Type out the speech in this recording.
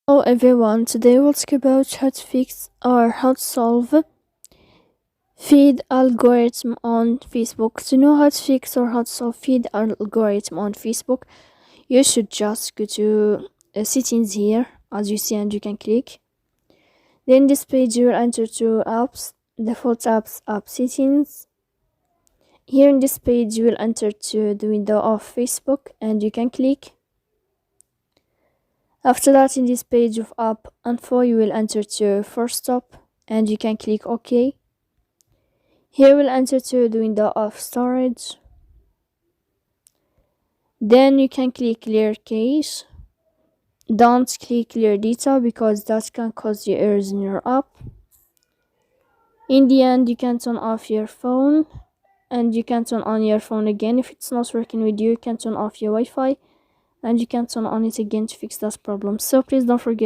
Hello everyone, today we'll talk about how to fix or how to solve feed algorithm on Facebook. To know how to fix or how to solve feed algorithm on Facebook, you should just go to settings here, as you see, and you can click. Then this page you will enter to apps, default apps, app settings. Here in this page you will enter to the window of Facebook and you can click. After that, in this page of app info, you will enter to first stop and you can click OK. Here we'll enter to the window of storage. Then you can click clear cache. Don't click clear data because that can cause you errors in your app. In the end, you can turn off your phone and you can turn on your phone again. If it's not working with you, you can turn off your Wi-Fi and you can turn on it again to fix that problem. So please don't forget